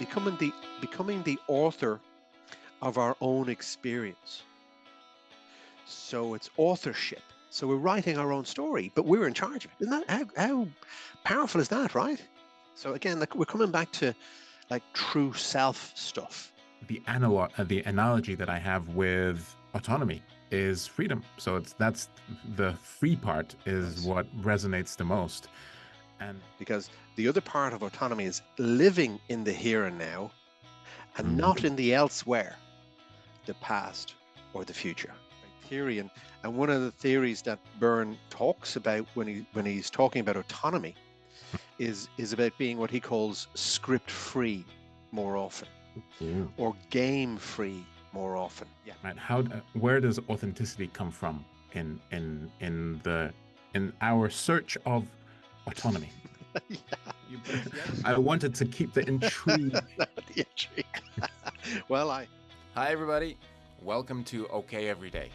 becoming the author of our own experience. So it's authorship. So we're writing our own story, but we're in charge of it. Isn't that how powerful is that, right? So again, like we're coming back to like true self stuff. The analogy that I have with autonomy is freedom. So that's the free part is Nice. what resonates the most. And Because the other part of autonomy is living in the here and now and not in the elsewhere, the past or the future. Theory and one of the theories that Byrne talks about when he's talking about autonomy is about being what he calls script free more often or game free more often. Yeah. Right. Where does authenticity come from in our search of autonomy? Yeah. I wanted to keep the intrigue. The intrigue. Well, Hi, everybody. Welcome to OKEveryday,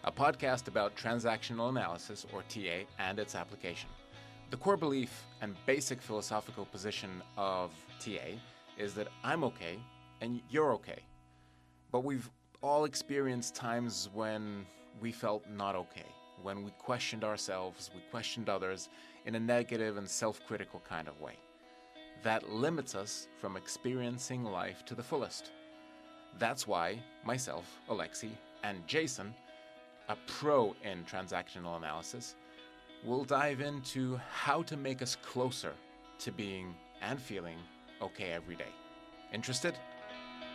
a podcast about transactional analysis, or TA, and its application. The core belief and basic philosophical position of TA is that I'm okay and you're okay. But we've all experienced times when we felt not okay, when we questioned ourselves, we questioned others in a negative and self-critical kind of way. That limits us from experiencing life to the fullest. That's why myself, Alexi, and Jason, a pro in transactional analysis, will dive into how to make us closer to being and feeling okay every day. Interested?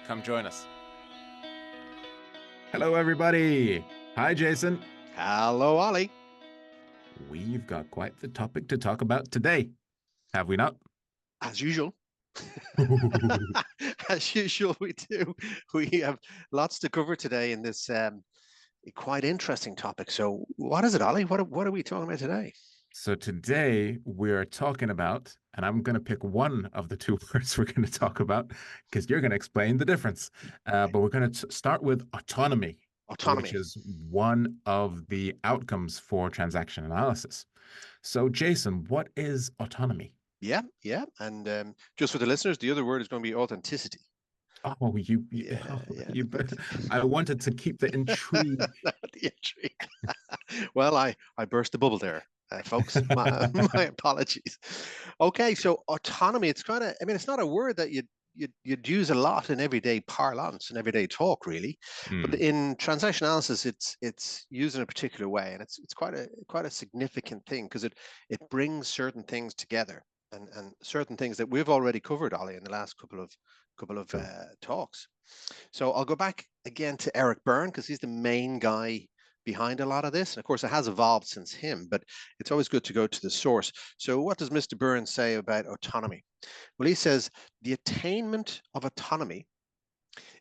Come join us. Hello, everybody. Hi, Jason. hello, Ollie. We've got quite the topic to talk about today, have we not? As usual. As usual, we do. We have lots to cover today in this quite interesting topic. So, what is it, Ollie? What are we talking about today? So today we're talking about, and I'm going to pick one of the two words we're going to talk about because you're going to explain the difference. But we're going to start with autonomy, Autonomy. which is one of the outcomes for transaction analysis. So, Jason, what is autonomy? Yeah. And just for the listeners, the other word is going to be authenticity. Oh, I wanted to keep the intrigue. The intrigue. Well, I burst the bubble there, folks. My apologies. Okay, so autonomy. It's kind of. I mean, it's not a word that you'd use a lot in everyday parlance and everyday talk, really. But in transaction analysis, it's used in a particular way, and it's quite a significant thing because it brings certain things together and certain things that we've already covered, Ollie, in the last couple of talks. So I'll go back again to Eric Byrne because he's the main guy behind a lot of this. And of course, it has evolved since him, but it's always good to go to the source. So what does Mr. Byrne say about autonomy? Well, he says the attainment of autonomy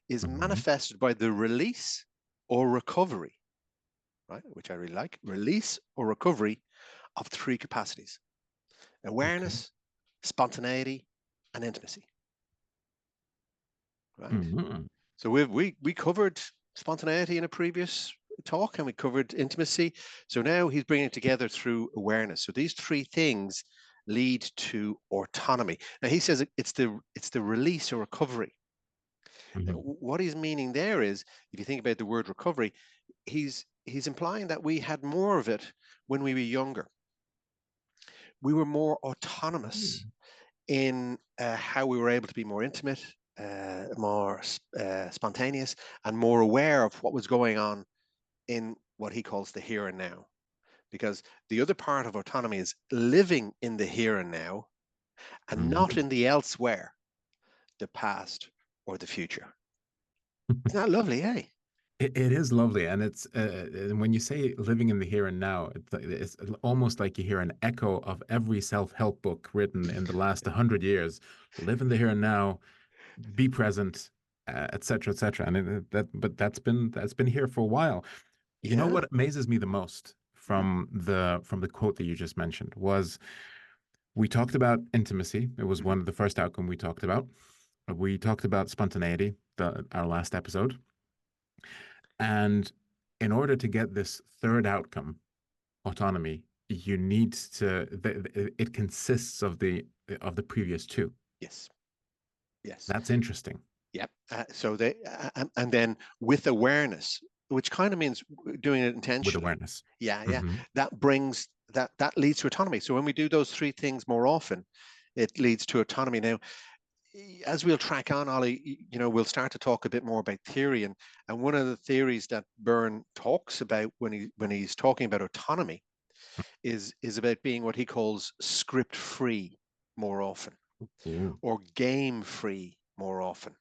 is manifested by the release or recovery, right? Which I really like, release or recovery of three capacities: awareness, spontaneity, and intimacy. Right. So we covered spontaneity in a previous talk, and we covered intimacy. So now he's bringing it together through awareness. So these three things lead to autonomy. Now he says it's the release or recovery. Now, what he's meaning there is, if you think about the word recovery, he's implying that we had more of it when we were younger. We were more autonomous in how we were able to be more intimate, more spontaneous, and more aware of what was going on in what he calls the here and now. Because the other part of autonomy is living in the here and now and not in the elsewhere, the past or the future. Isn't that lovely, eh? It is lovely, and it's and when you say living in the here and now, it's almost like you hear an echo of every self-help book written in the last 100 years. Live in the here and now, be present, etc., etc. And but that's been here for a while. You know Yeah. what amazes me the most from the quote that you just mentioned was we talked about intimacy. It was one of the first outcome we talked about. We talked about spontaneity, our last episode. And in order to get this third outcome, autonomy, you need to, it consists of the previous two. Yes. Yes. That's interesting. Yep. So they and then with awareness, which kind of means doing it With intentionally. awareness. Yeah, yeah. Hmm. That brings that leads to autonomy. So when we do those three things more often, it leads to autonomy. Now, as we'll track on, Ollie, we'll start to talk a bit more about theory, and one of the theories that Byrne talks about when he's talking about autonomy is about being what he calls script free more often, Ooh. or game free more often.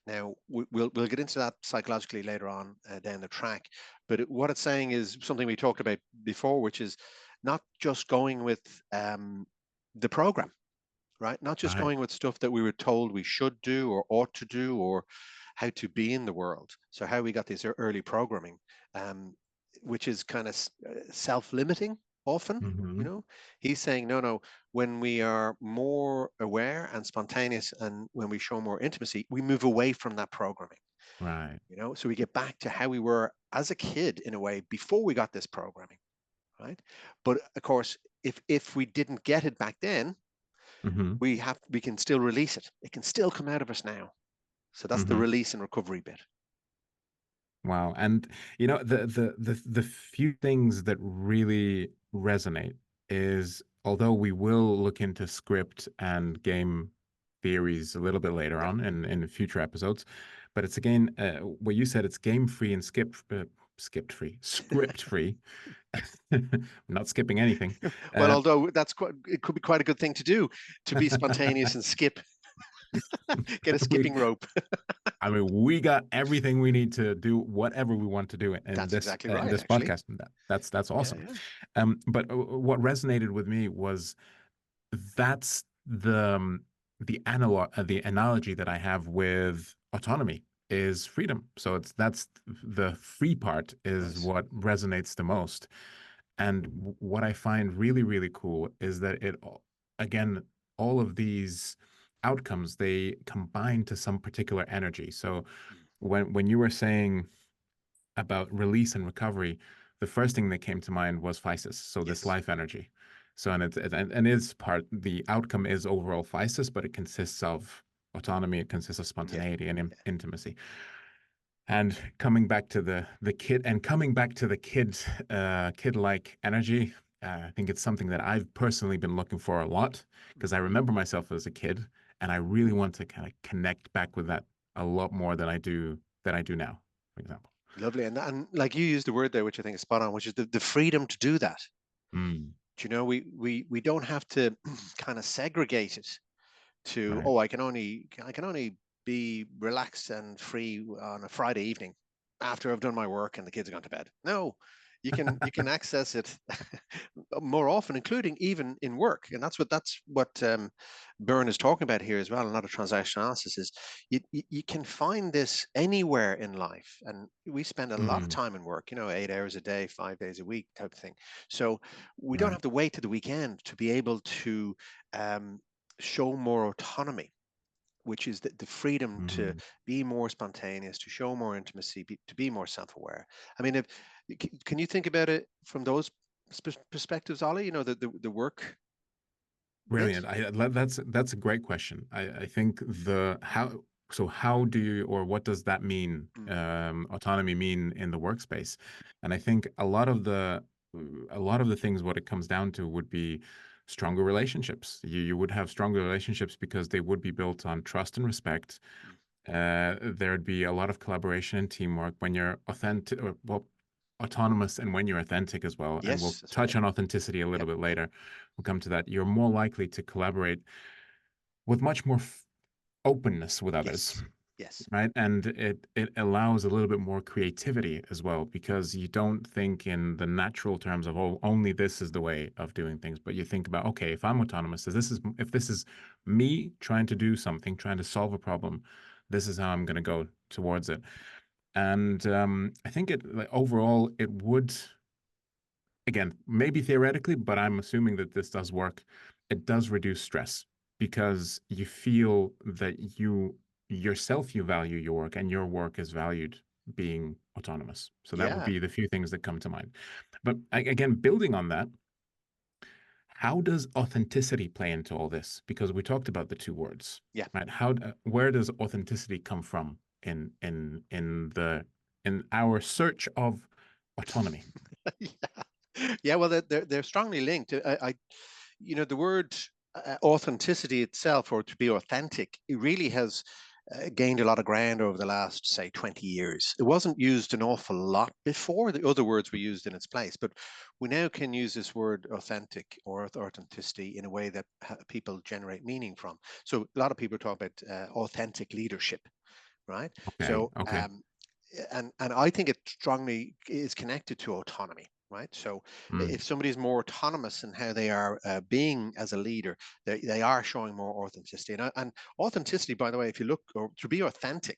Now we'll get into that psychologically later on down the track, but what it's saying is something we talked about before, which is not just going with the program, right? Not just Right. going with stuff that we were told we should do or ought to do or how to be in the world. So how we got this early programming, um, which is kind of self-limiting often. Hmm. He's saying no. When we are more aware and spontaneous, and when we show more intimacy, we move away from that programming. Right. So we get back to how we were as a kid in a way before we got this programming, right? But of course, if we didn't get it back then, Hmm. we can still release it. It can still come out of us now. So that's the Hmm. release and recovery bit. Wow. And the few things that really resonate is, although we will look into script and game theories a little bit later Yeah. on in future episodes, but it's again what you said, it's game free and skipped free, script free. I'm not skipping anything. Well, Uh, although it could be quite a good thing to do, to be spontaneous and skip, get a we skipping rope. I mean, we got everything we need to do whatever we want to do That's exactly in right, this actually. podcast. That's Yeah, awesome. yeah. But what resonated with me was that's the analog the analogy that I have with autonomy is freedom. So that's the free part is Nice. what resonates the most. And what I find really, really cool is that again, all of these outcomes, they combine to some particular energy. So Mm. when you were saying about release and recovery, the first thing that came to mind was physis. So this Yes. life energy. So and it's part, the outcome is overall physis, but it consists of autonomy, it consists of Yeah. spontaneity and Yeah. intimacy. And coming back to the kid and coming back to the kid-like energy, I think it's something that I've personally been looking for a lot because I Mhm. remember myself as a kid, and I really want to kind of connect back with that a lot more than I do now, for example. Lovely. And like you used the word there, which I think is spot on, which is the freedom to do that. Mm, We don't have to kind of segregate it to, right. oh, I can only be relaxed and free on a Friday evening after I've done my work and the kids have gone to bed. No, you can access it more often, including even in work, and that's what Byrne is talking about here as well. A lot of transactional analysis is you can find this anywhere in life, and we spend a lot of Mm, time in work. 8 hours a day, 5 days a week, type of thing. So we don't right. have to wait to the weekend to be able to um, show more autonomy, which is the freedom to Mm. be more spontaneous, to show more intimacy, to be more self-aware. I mean, can you think about it from those perspectives, Ollie? The work bit. Brilliant. That's a great question. I think how do you, or what does that mean, Mm, autonomy mean in the workspace? And I think a lot of the things, what it comes down to would be stronger relationships. You would have stronger relationships because they would be built on trust and respect. mm. There'd be a lot of collaboration and teamwork when you're authentic, or, well, autonomous, and when you're authentic as well. And we'll Yes, that's right. touch on authenticity a little Yep, bit yep. later. We'll come to that. You're more likely to collaborate with much more openness with others, Yes, yes. right? And it allows a little bit more creativity as well, because you don't think in the natural terms of, oh, only this is the way of doing things, but you think about, okay, if I'm autonomous, if this is me trying to do something, trying to solve a problem, this is how I'm going to go towards it. And I think overall it would, again, maybe theoretically, but I'm assuming that this does work. It does reduce stress because you feel that you value your work, and your work is valued being autonomous. So that would Yeah. be the few things that come to mind. But again, building on that, how does authenticity play into all this? Because we talked about the two words, Yeah. right? Where does authenticity come from in our search of autonomy? Yeah. Yeah, well, they're strongly linked. The word authenticity itself, or to be authentic, it really has gained a lot of ground over the last, say, 20 years. It wasn't used an awful lot before. The other words were used in its place, but we now can use this word authentic or authenticity in a way that people generate meaning from. So a lot of people talk about authentic leadership, right? Okay, So okay. and I think it strongly is connected to autonomy, right? So Mm, if somebody is more autonomous in how they are being as a leader, they are showing more authenticity. And authenticity, by the way, if you look, or to be authentic,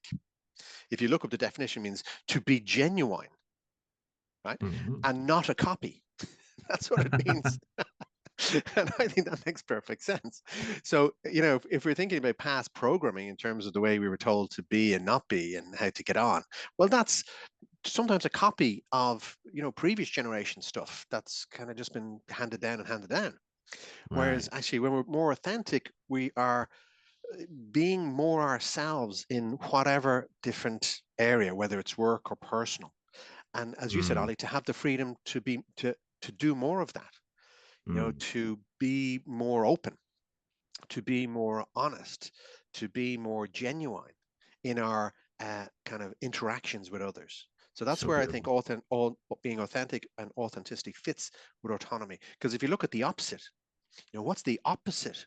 if you look up the definition, means to be genuine, right? mhm. And not a copy. That's what it means. And I think that makes perfect sense. So, if we're thinking about past programming in terms of the way we were told to be and not be and how to get on, well, that's sometimes a copy of previous generation stuff that's kind of just been handed down and handed down. Whereas Right. actually, when we're more authentic, we are being more ourselves in whatever different area, whether it's work or personal. And as you said, Mm, Ollie, to have the freedom to do more of that, mm. to be more open, to be more honest, to be more genuine in our kind of interactions with others. So that's So where I think beautiful. being authentic and authenticity fits with autonomy. Because if you look at the opposite, what's the opposite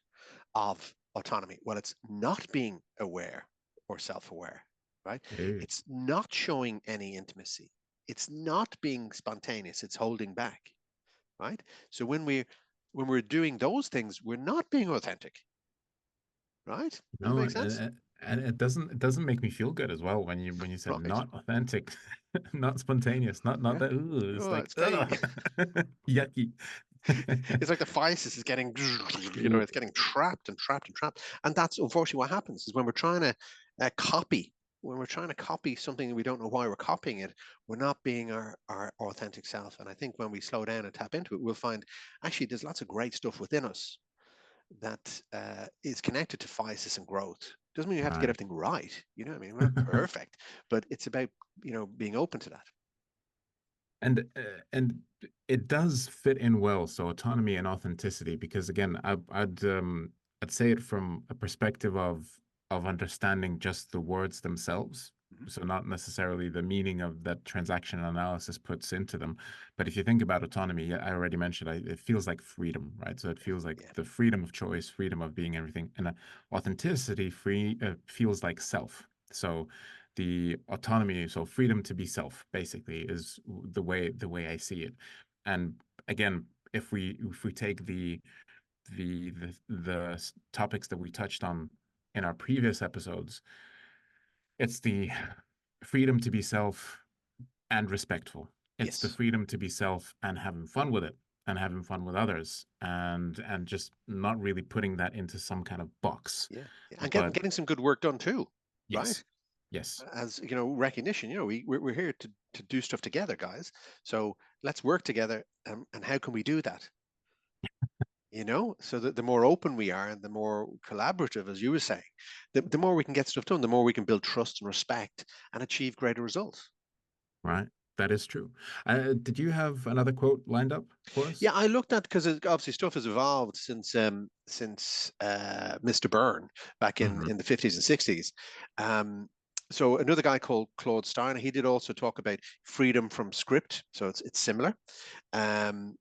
of autonomy? Well, it's not being aware or self-aware, right? Hey, It's not showing any intimacy. It's not being spontaneous. It's holding back, right? So when we're doing those things, we're not being authentic, right? Does it no, make sense? and it doesn't make me feel good as well when you said Right. not authentic, not spontaneous, not Yeah. that. Ooh, it's Oh, like it's getting yucky. it's like the physis is getting Ooh, it's getting trapped and trapped and trapped. And that's unfortunately what happens is when we're trying to copy, when we're trying to copy something and we don't know why we're copying it, we're not being our authentic self. And I think when we slow down and tap into it, we'll find actually there's lots of great stuff within us that is connected to physis and growth. Doesn't mean you have to get right. everything right. You know what I mean? We're not perfect, but it's about, being open to that. And it does fit in well. So autonomy and authenticity, because again, I'd say it from a perspective of understanding just the words themselves. Mhm. So not necessarily the meaning of that transaction analysis puts into them. But if you think about autonomy, yeah, I already mentioned it feels like freedom, right? So it feels like Yeah. the freedom of choice, freedom of being everything, and authenticity feels like self. So the autonomy, so freedom to be self, basically, is the way I see it. And again, if we take the topics that we touched on in our previous episodes, it's the freedom to be self and respectful. It's the Yes. freedom to be self and having fun with it and having fun with others and just not really putting that into some kind of box. Yeah. Yeah. And getting But getting some good work done too, right? yes, yes, As recognition. We're here to do stuff together, guys. So let's work together. And how can we do that? So that the more open we are and the more collaborative, as you were saying, the more we can get stuff done, the more we can build trust and respect and achieve greater results. right. That is true. Did you have another quote lined up for us? Yeah, I looked at because obviously stuff has evolved since Mr. Byrne back in Hmm. in the 50s and 60s. Um, so another guy called Claude Steiner, he did also talk about freedom from script. So it's similar. Um,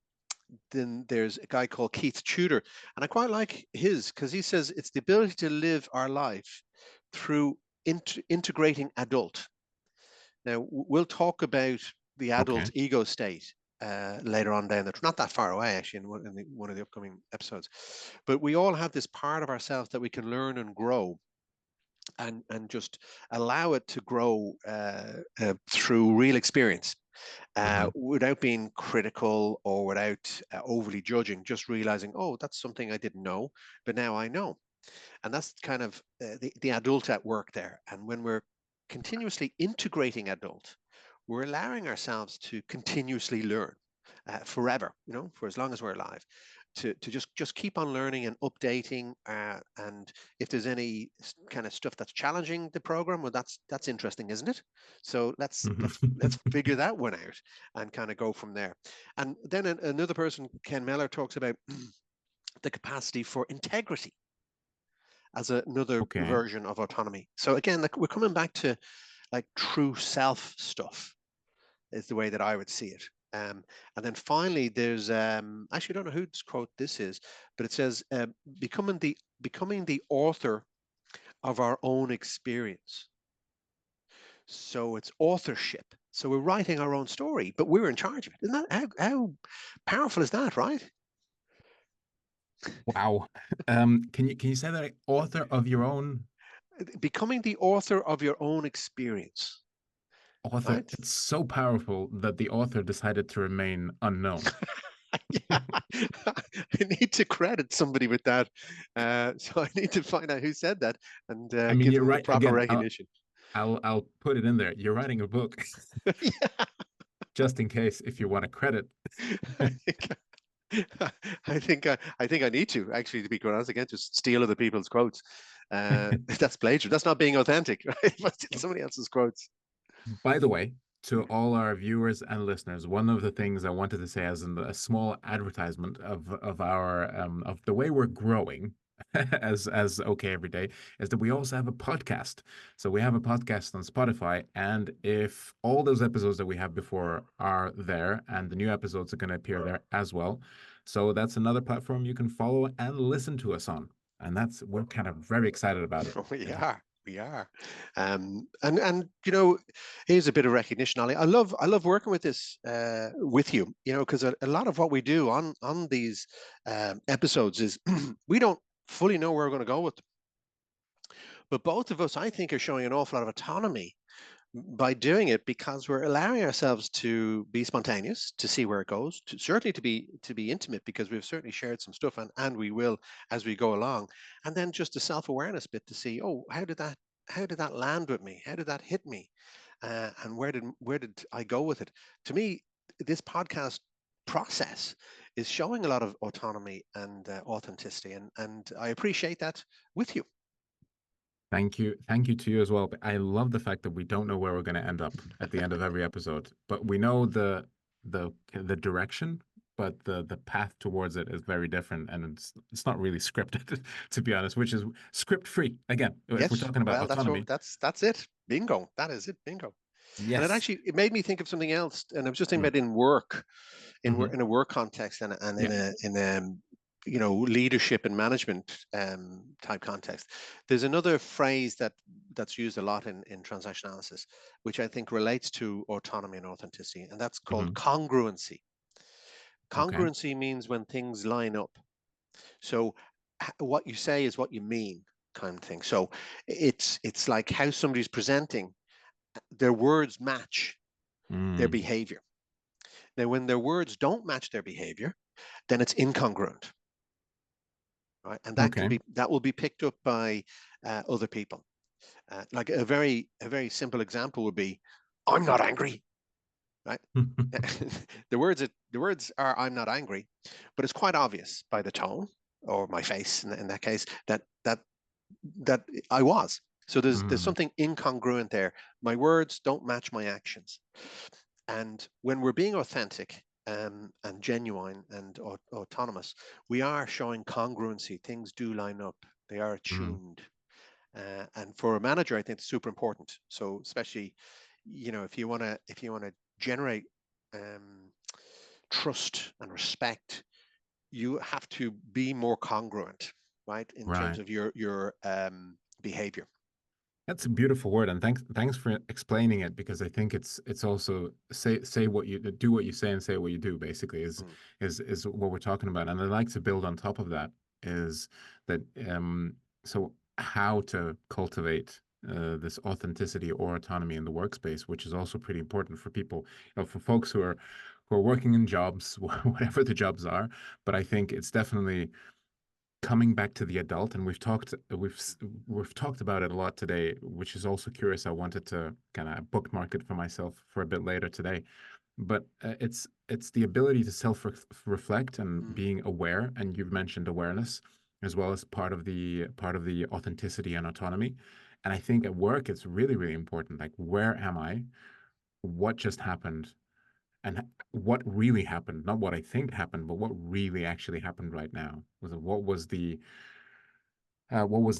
then there's a guy called Keith Tudor, and I quite like his because he says it's the ability to live our life through integrating adult. Now, we'll talk about the adult Okay. ego state later on down not that far away, actually, in one of the upcoming episodes. But we all have this part of ourselves that we can learn and grow and just allow it to grow through real experience Hmm. without being critical or without overly judging, just realizing, oh, that's something I didn't know, but now I know. And that's kind of the adult at work there. And when we're continuously integrating adult, we're allowing ourselves to continuously learn forever, for as long as we're alive. to just keep on learning and updating. And if there's any kind of stuff that's challenging the program, well, that's interesting, isn't it? So let's figure that one out and kind of go from there. And then another person, Ken Meller, talks about the capacity for integrity as another Okay. version of autonomy. So again, like, we're coming back to like true self stuff is the way that I would see it. And then finally, there's actually, I don't know whose quote this is, but it says, becoming the author of our own experience. So it's authorship. So we're writing our own story, but we're in charge of it. Isn't that how powerful is that, right? Wow. Can you say that, author of your own? Becoming the author of your own experience. Author. Right? It's so powerful that the author decided to remain unknown. Yeah, I need to credit somebody with that. So I need to find out who said that and I mean, give you're them the right. proper Again, recognition. I'll put it in there. You're writing a book, Yeah, just in case if you want to credit. I think I think I need to actually, to be quite honest, again, just steal other people's quotes. That's plagiarism. That's not being authentic, right? But somebody else's quotes. By the way, to all our viewers and listeners, one of the things I wanted to say as a small advertisement of our of the way we're growing as OK Everyday is that we also have a podcast. So we have a podcast on Spotify, and if all those episodes that we have before are there, and the new episodes are going to appear there as well. So that's another platform you can follow and listen to us on. And we're kind of very excited about it. We are. And here's a bit of recognition, Ali. I love working with this with you, because a lot of what we do on these episodes is we don't fully know where we're going to go with them. But both of us, I think, are showing an awful lot of autonomy by doing it, because we're allowing ourselves to be spontaneous, to see where it goes, certainly to be intimate, because we've certainly shared some stuff, and we will as we go along. And then just the self-awareness bit to see, oh, how did that land with me? How did that hit me? And where did I go with it? To me, this podcast process is showing a lot of autonomy and authenticity, and I appreciate that with you. Thank you. Thank you to you as well. But I love the fact that we don't know where we're going to end up at the end of every episode, but we know the direction, but the path towards it is very different, and it's not really scripted, to be honest, which is script free. Again, if we're Yes, talking about well, autonomy. that's it. Bingo. That is it. Bingo. And Yes. it made me think of something else. And I was just thinking Mm. about in work, Mhm. in a work context, and Yeah. in leadership and management type context. There's another phrase that's used a lot in transaction analysis, which I think relates to autonomy and authenticity, and that's called Mhm. congruency. Okay. Congruency means when things line up. So what you say is what you mean, kind of thing. So it's like how somebody's presenting, their words match their Mm. behavior. Now, when their words don't match their behavior, then it's incongruent, right? And Okay. that will be picked up by other people. Like a very simple example would be, "I'm not angry," right? the words are, "I'm not angry," but it's quite obvious by the tone or my face in that case that I was. So there's Mm. something incongruent there. My words don't match my actions. And when we're being authentic and genuine and autonomous, we are showing congruency. Things do line up. They are Mm. attuned. And for a manager, I think it's super important. So especially, if you want to generate trust and respect, you have to be more congruent, right, in terms Right. of your behavior. That's a beautiful word, and thanks for explaining it, because I think it's also say what you do, what you say, and say what you do. Basically, Mm. is what we're talking about, and I'd like to build on top of that. Is that so how to cultivate this authenticity or autonomy in the workspace, which is also pretty important for people, for folks who are working in jobs, whatever the jobs are. But I think it's definitely coming back to the adult, and we've talked about it a lot today, which is also curious. I wanted to kind of bookmark it for myself for a bit later today, but it's the ability to self-reflect and Mm, being aware. And you've mentioned awareness as well as part of the authenticity and autonomy. And I think at work it's really, really important. Like, where am I? What just happened? And what really happened? Not what I think happened, but what really actually happened right now. What was the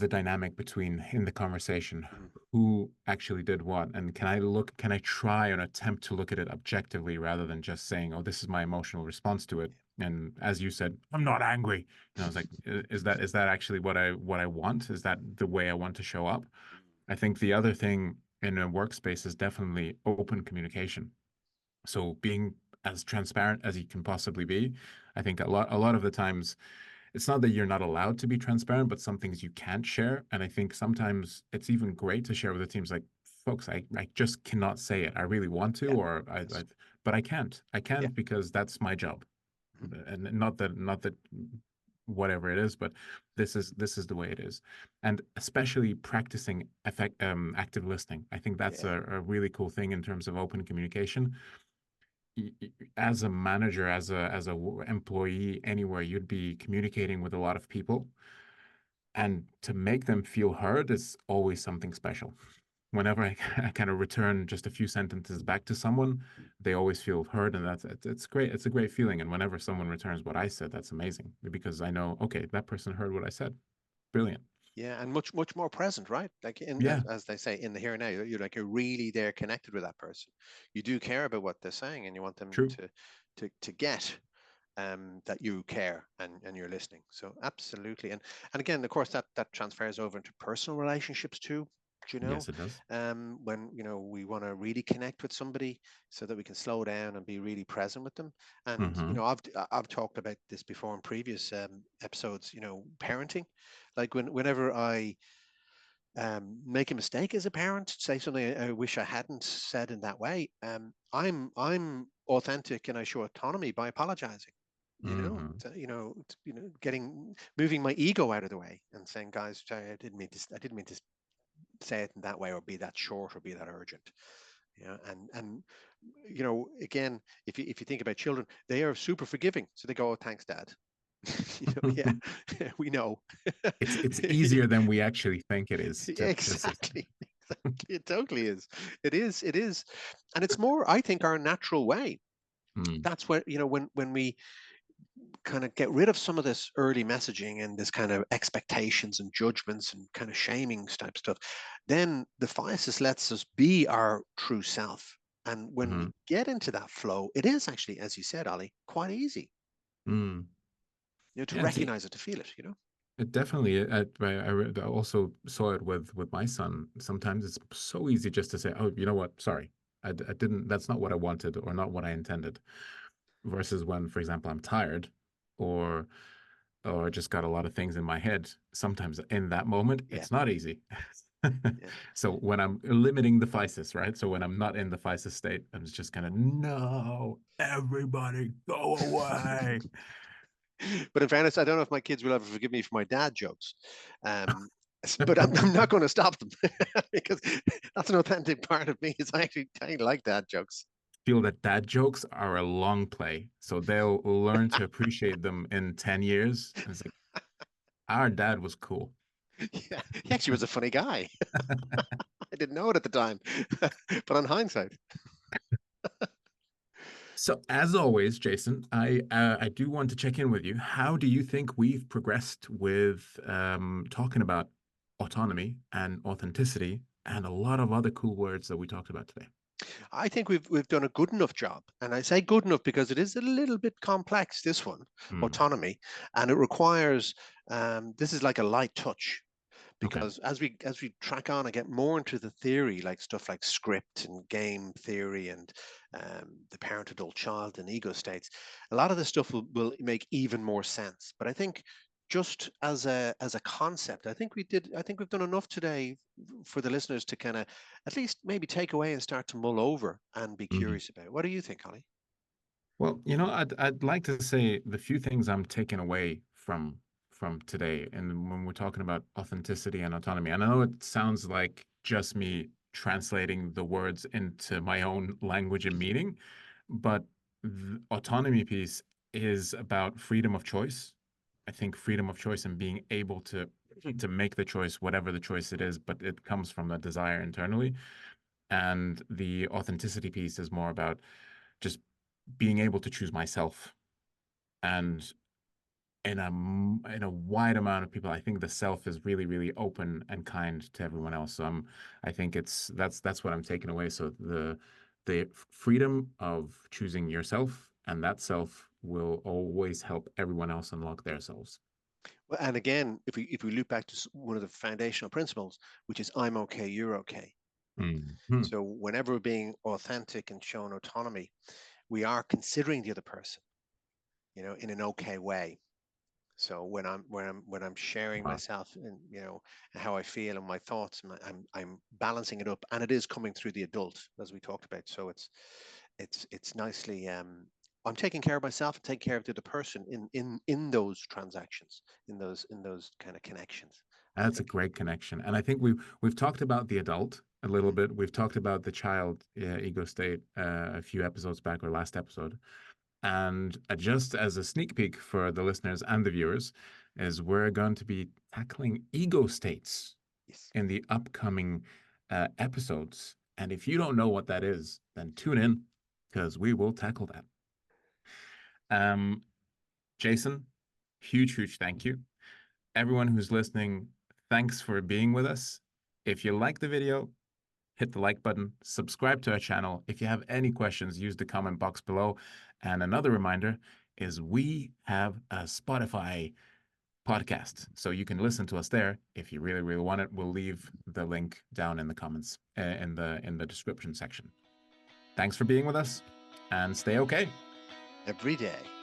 dynamic between in the conversation? mm, Who actually did what? And can I try and attempt to look at it objectively rather than just saying, oh, this is my emotional response to it? And as you said, I'm not angry. And I was like, is that actually what I want? Is that the way I want to show up? mm. I think the other thing in a workspace is definitely open communication. So being as transparent as you can possibly be. I think a lot of the times it's not that you're not allowed to be transparent, but some things you can't share. And I think sometimes it's even great to share with the teams like, folks, I just cannot say it. I really want to, Yeah. or Yes. but I can't. I Yeah. can't because that's my job. Mhm. And not that whatever it is, but this is the way it is. And especially practicing active listening. I think that's Yeah. a really cool thing in terms of open communication. As a manager, as a employee anywhere, you'd be communicating with a lot of people, and to make them feel heard is always something special. Whenever I kind of return just a few sentences back to someone, they always feel heard, and it's great. It's a great feeling. And whenever someone returns what I said, that's amazing because I know, okay, that person heard what I said. Brilliant. Yeah, and much much more present, right? Like Yeah, as they say, in the here and now. You're really there, connected with that person. You do care about what they're saying, and you want them true. to get that you care and you're listening. So absolutely, and again, of course, that transfers over into personal relationships too. Yes, it does. When we want to really connect with somebody, so that we can slow down and be really present with them. And Mm-hmm. I've talked about this before in previous episodes. Parenting, like whenever I make a mistake as a parent, say something I wish I hadn't said in that way, I'm authentic and I show autonomy by apologizing. Mm-hmm. Getting moving my ego out of the way and saying, guys, sorry, I didn't mean to say it in that way, or be that short, or be that urgent. And again, if you think about children, they are super forgiving, so they go, oh, thanks, Dad. Yeah, we know. It's easier than we actually think it is to just say something. Exactly. Exactly. It totally is. It is. And it's more, I think, our natural way. Mm, That's where, when we kind of get rid of some of this early messaging and this kind of expectations and judgments and kind of shaming type stuff, then the physis lets us be our true self. And when we mm, get into that flow, it is actually, as you said, Ali, quite easy, mm. to Yeah, recognize it, to feel it. it definitely. I also saw it with my son. Sometimes it's so easy just to say, "Oh, you know what? Sorry, I didn't. That's not what I wanted, or not what I intended." Versus when, for example, I'm tired, or just got a lot of things in my head. Sometimes in that moment, Yeah. it's not easy. Yeah. So when I'm limiting the physis, right? So when I'm not in the physis state, I'm just kind of, no, everybody go away. But in fairness, I don't know if my kids will ever forgive me for my dad jokes. But I'm not going to stop them because that's an authentic part of me. Is I like dad jokes. Feel that dad jokes are a long play. So they'll learn to appreciate them in 10 years. And it's like, our dad was cool. Yeah, he actually was a funny guy. I didn't know it at the time, but on hindsight, So as always, Jason, I do want to check in with you. How do you think we've progressed with talking about autonomy and authenticity and a lot of other cool words that we talked about today? I think we've done a good enough job, and I say good enough because it is a little bit complex. This one, Mm, autonomy, and it requires. This is like a light touch, okay. because as we track on and get more into the theory, like stuff like script and game theory and the parent, adult, child, and ego states, a lot of this stuff will make even more sense. But I think, just as a concept, I think we've done enough today for the listeners to kind of at least maybe take away and start to mull over and be Mhm. curious about. What do you think, Holly? Well, I'd like to say the few things I'm taking away from today, and when we're talking about authenticity and autonomy. And I know it sounds like just me translating the words into my own language and meaning, But the autonomy piece is about freedom of choice. I think freedom of choice and being able to make the choice, whatever the choice it is, but it comes from a desire internally. And the authenticity piece is more about just being able to choose myself. And in a wide amount of people, I think the self is really, really open and kind to everyone else. So I think that's what I'm taking away. So the freedom of choosing yourself, and that self will always help everyone else unlock their selves. Well, and again, if we loop back to one of the foundational principles, which is I'm okay, you're okay. Mm-hmm. So whenever we're being authentic and showing autonomy, we are considering the other person, in an okay way. So when I'm sharing myself and how I feel and my thoughts, I'm balancing it up, and it is coming through the adult, as we talked about. So it's nicely. I'm taking care of myself and taking care of the other person in those transactions, in those kind of connections. That's a great connection. And I think we've talked about the adult a little bit. We've talked about the child ego state a few episodes back, or last episode. And just as a sneak peek for the listeners and the viewers, is we're going to be tackling ego states Yes. in the upcoming episodes. And if you don't know what that is, then tune in, because we will tackle that. Jason, huge thank you. Everyone who's listening, thanks for being with us. If you like the video, hit the like button, subscribe to our channel. If you have any questions, use the comment box below. And another reminder is we have a Spotify podcast, so you can listen to us there if you really, really want it. We'll leave the link down in the comments, in the description section. Thanks for being with us, and stay okay Every day.